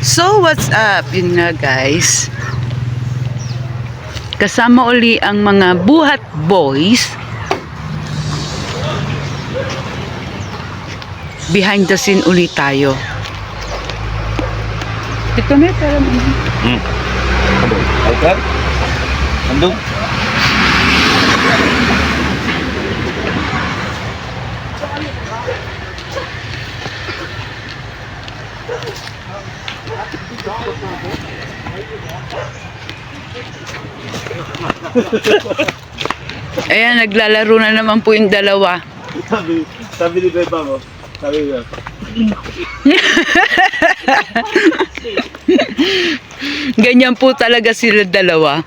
So, what's up? Yun nga guys. Kasama uli ang mga buhat boys. Behind the scene uli tayo. Ito may parang Alcar? Andong? Ayan, naglalaro na naman po yung dalawa. Sabi ni Beba mo. Sabi niya. Ganyan po talaga sila dalawa.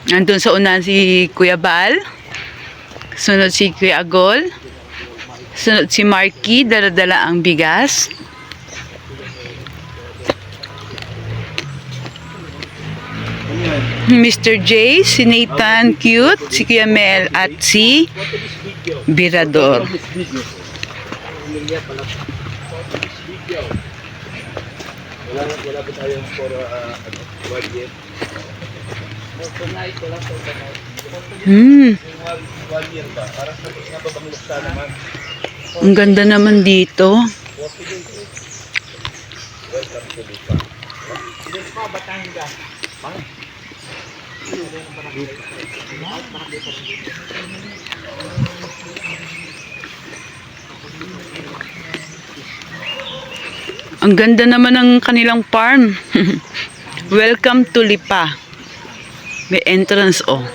Nandun sa unahan si Kuya Bal. Sunod si Kuya Agol. Sunod si Marky, dala-dala ang bigas. Mr. J, si Nathan Cute, si Kuya Mel at si Birador. Wala ba tayong for one year? One year ba? Parang tapos na ba bang luksa naman? Ang ganda naman dito. Welcome to Lipa. Lipa, Batangas. Ang ganda naman ng kanilang farm. Welcome to Lipa. May entrance oh.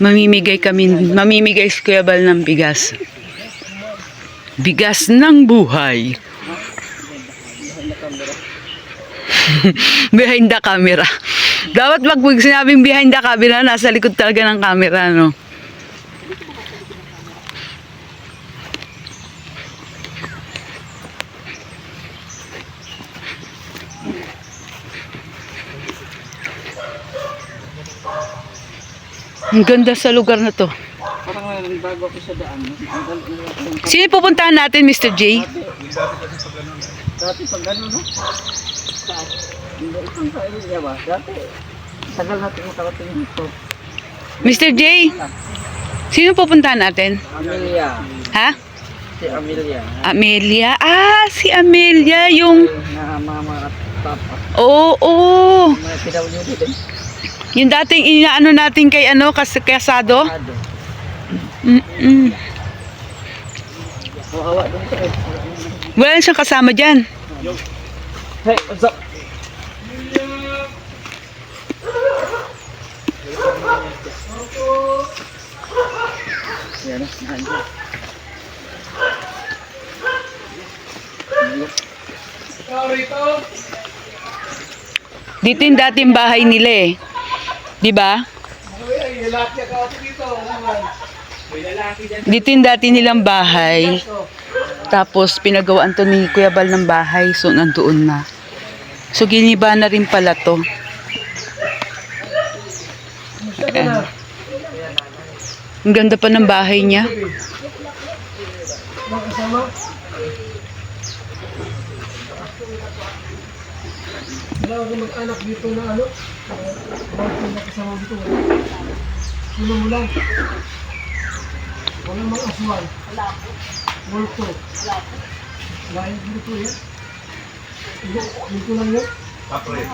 Mamimigay si Kuya Bal ng bigas. Bigas ng buhay. Behind the camera. Dapat pag sinabing behind the camera, nasa likod talaga ng camera, no? Ang ganda sa lugar na to. Parang bago ako sa daan. Sino pupuntahan natin, Mr. J? Dati pag gano'n, no? Saan? Hindi itong sa area ba? Dati, tagal natin makarating dito. Mr. J? Sino pupuntahan natin? Amelia. Ha? Si Amelia. Amelia. Ah, si Amelia yung... Na mama at papa. Oo. Mga PWD din. Yung dating inaano natin kay ano, kasado? Ado. Kawawa din ito eh. Wala siyang kasama dyan. Hey, what's up? Yan na, nandiyan. Dito yung dating bahay nila eh. Di ba? Dito yung dati nilang bahay. Tapos pinagawaan to ni Kuya Bal ng bahay. So nandoon na. So giniba na rin pala to. Ayan. Ang ganda pa ng bahay niya. Wala akong mag-anak dito na ano. Wala kasama dito. Sino mo lang? Walang mga aswang. Wala po. Multo. Wala po. Wala yung dito yan. Dito lang yun. Kapre.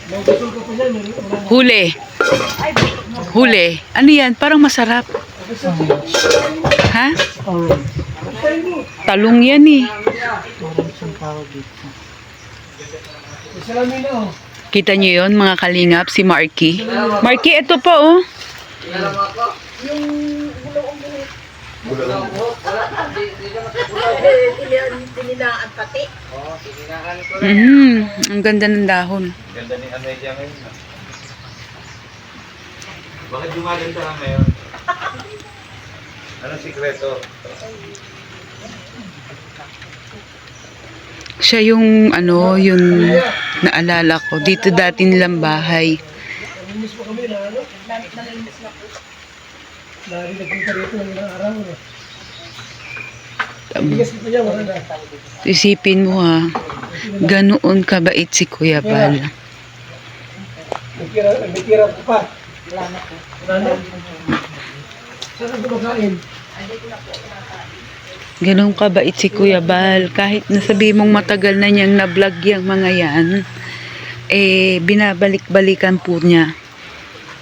May gusto ko pa yan. Huli. Huli. Ano yan? Parang masarap. Ha? Talong yan eh. Parang isang tao dito. Salamin na oh. Kita niyo yon mga kalingap, si Marky. Marky, ito pa oh. Tininaan pati. Ang ganda ng dahon. Ganda ni Amelia ngayon. Bakit gumaganda ka ngayon? Anong sikreto? Siya yung ano, yung naalala ko. Dito dati nilang bahay. Isipin mo ha, ganoon kabait si Kuya Bal. Nagtira ko pa. Wala na. Saan ang kumakain? Ganoon kabait si Kuya Bal. Kahit nasabi mong matagal na niyang na-vlog yung mga yan, eh, binabalik-balikan po niya.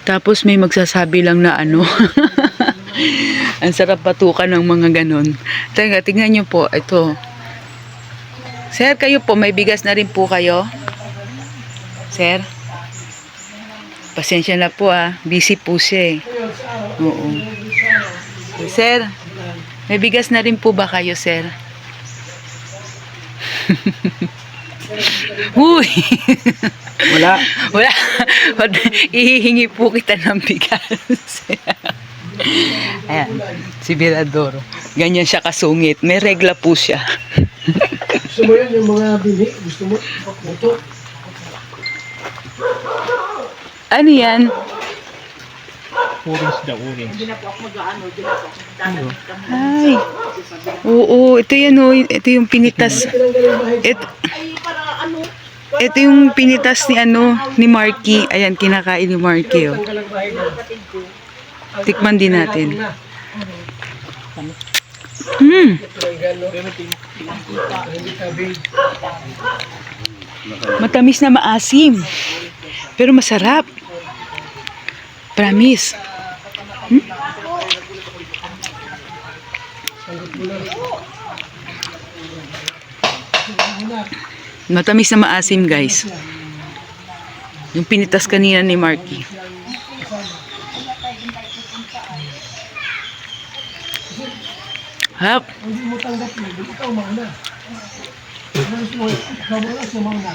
Tapos may magsasabi lang na ano, ang sarap patukan ng mga ganon. Tingnan niyo po, ito. Sir, kayo po, may bigas na rin po kayo? Sir? Pasensya na po busy po siya eh. Oo. Sir, may bigas na rin po ba kayo, sir? Uy! Wala. Wala. Ihihingi po kita ng bigas. Ayan, si Virador. Ganyan siya kasungit. May regla po siya. Gusto mo yan, yung mga bini? Gusto mo? Ito. Ano yan? Orange daw, orange. Hindi na po ako mag-ano, hindi na po ako magdadamit kami. Ay. Oo, ito yan oh. Ito yung pinitas. Ito, Ay, para ano? ito yung pinitas ni ano, ni Marky. Ayan, kinakain ni Marky oh. Tanggalang bahay na. Kapatid ko. Tikman din natin. Na. Hmm. Hindi tabi. Matamis na maasim. Pero masarap. Promise. Matamis na maasim, guys. Yung pinitas kanina ni Marky. Hap. Hindi mo tanggap mo. Ikaw mauna. Ikaw mauna, siya mauna.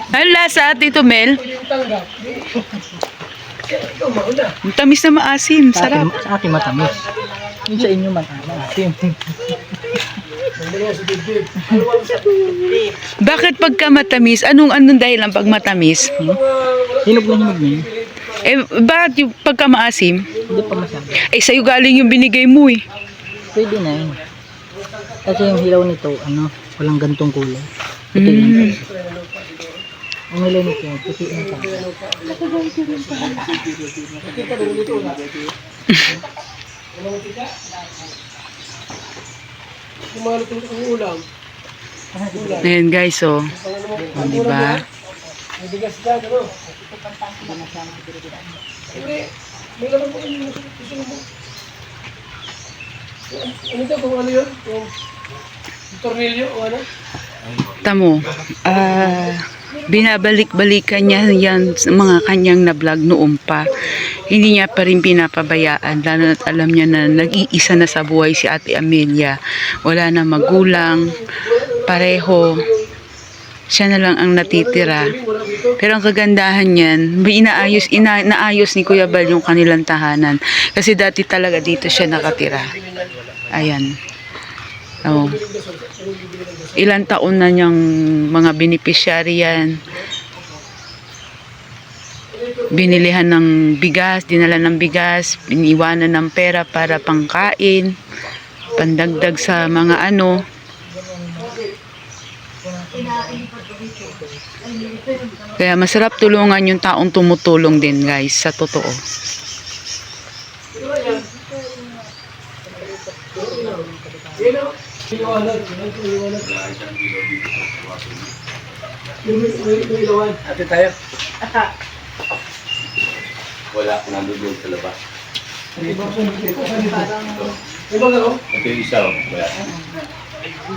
Ano lasa, Tito Mel? Hindi mo tanggap. Ikaw mauna. Ang tamis na maasim. Sarap. Sa akin matamis. Yung sa inyo matamis. Bakit pagka matamis? Anong dahilan pag matamis? Hinog na hinog na yun. Eh, bakit yung pagka maasim? Hindi pa masabi. Eh, sa'yo galing yung binigay mo eh. Pwede na yun. Kasi yung hilaw nito, walang gantong kulay. Puti lang. Mm. Ang hilaw nito, puti lang pa. Ayan guys, oh. Oh, diba? Ano ito kung ano yun? Yung tornilyo o ano? Tamo, binabalik-balikan niya yan sa mga kanyang na-vlog noon pa. Hindi niya pa rin pinapabayaan, lalo na't alam niya na nag-iisa na sa buhay si Ate Amelia. Wala na magulang, pareho. Siya na lang ang natitira. Pero ang kagandahan niyan, naayos ni Kuya Bal yung kanilang tahanan. Kasi dati talaga dito siya nakatira. Ayan. Oh. Ilang taon na niyang mga beneficiary yan. Binilihan ng bigas, dinala ng bigas, iniwanan ng pera para pangkain, pandagdag sa mga ano. Kaya masarap tulungan yung taong tumutulong din guys, sa totoo. Ate tayo. Wala, nandun sa labas. Diba nga oh? Ito yung isa, wala.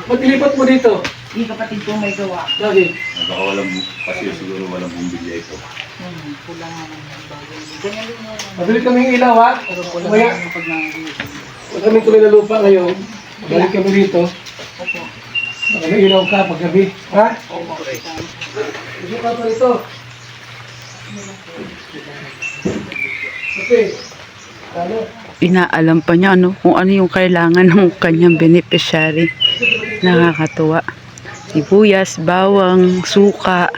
Ba't ilipat mo dito? Yung kapatid ko may gawa. Lagi. Baka walang, kasi siguro walang bumbilya ito. Kulang naman ng bagay. Ganyan din yung Mabili kaming ilaw ha. Kaya, wala kaming tuloy na lupa ngayon. Balik kami dito. May ilaw ka paggabi. Ha? Gusto ka pa rito. Inaalam pa niya kung ano yung kailangan ng kanyang beneficiary. Nakakatuwa. Sibuyas, bawang, suka,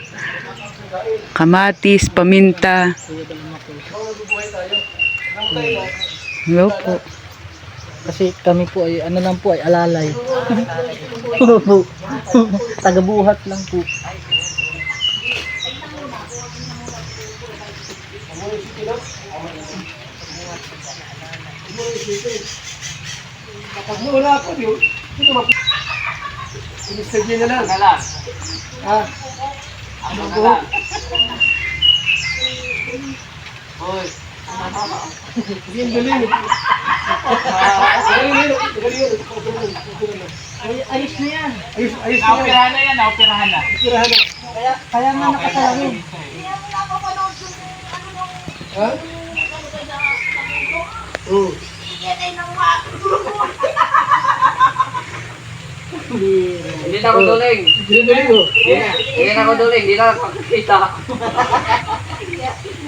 kamatis, paminta. Hello po. Kasi kami po ay ano lang po ay alalay. Tagabuhat lang po. Kapag wala pa yun, ito Mr. na lang. Ha? Ano po? Hoy. Yan, galing. Ayos na yan. Ayos na yan. Naoperahan na yan, naoperahan na. Kaya nga nakasalangin. Ha? Oo. Hindi na ako duling. Galing mo. Hindi na ako duling. Hindi na pagkakita.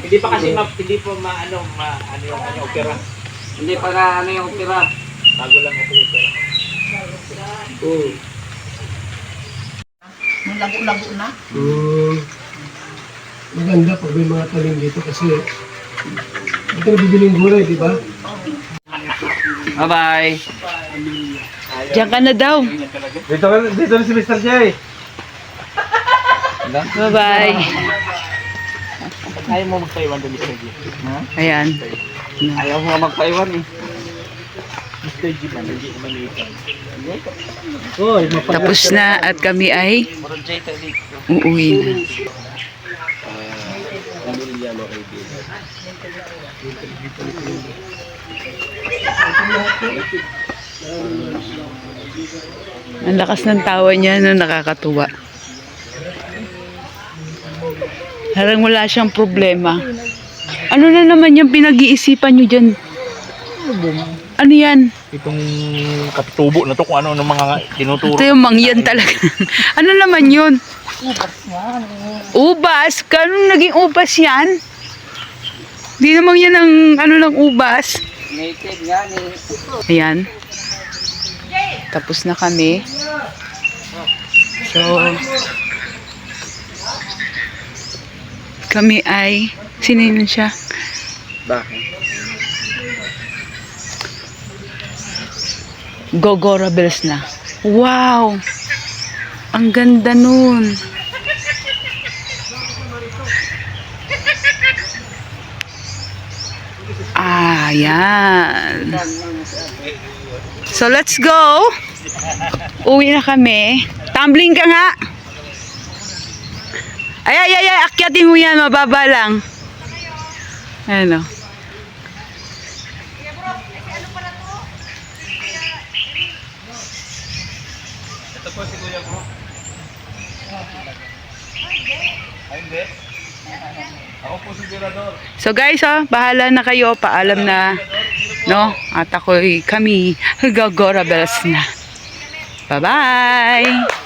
Hindi pa kasi hindi pa ano yung kanya opera. Hindi pa na ano yung tira. Bago lang ako yung opera. Oo. Nung lago-lago na. Maganda pag may mga talim dito kasi ito nabibiling gulay, di ba? Bye-bye. Diyan ka na daw. Dito na si Mr. J. Bye-bye. Ayaw mo magpaiwan doon, Mr. J. Ayan. Ayaw mo nga magpaiwan eh. Mr. J ba? Hindi naman liitan. Oy, Tapos na at kami ay uuwi na. Ang lakas ng tawa niya na nakakatuwa. Parang wala siyang problema. Ano na naman yung pinag-iisipan niyo dyan? Ano yan? itong katubo na to kung ano ng mga tinuturo. Ito yung mangyan talaga. Ano naman yun? Ubas? Kanong naging ubas yan? Di naman yan ang ano ng ubas. Native yan eh. Ayan. Tapos na kami. So, kami ay, sino yun siya? Bakit? Gogora Bells na. Wow! Ang ganda nun. Ah, yan. So, let's go. Uwi na kami. Tumbling ka nga. Ay, akyatin mo yan. Mababa lang. Ayan o. Ito po si Kuya Bro. Ay, hindi. Ako po si Girador. So guys, bahala na kayo. Paalam na. No? At kami Gogora Bells na. Bye-bye!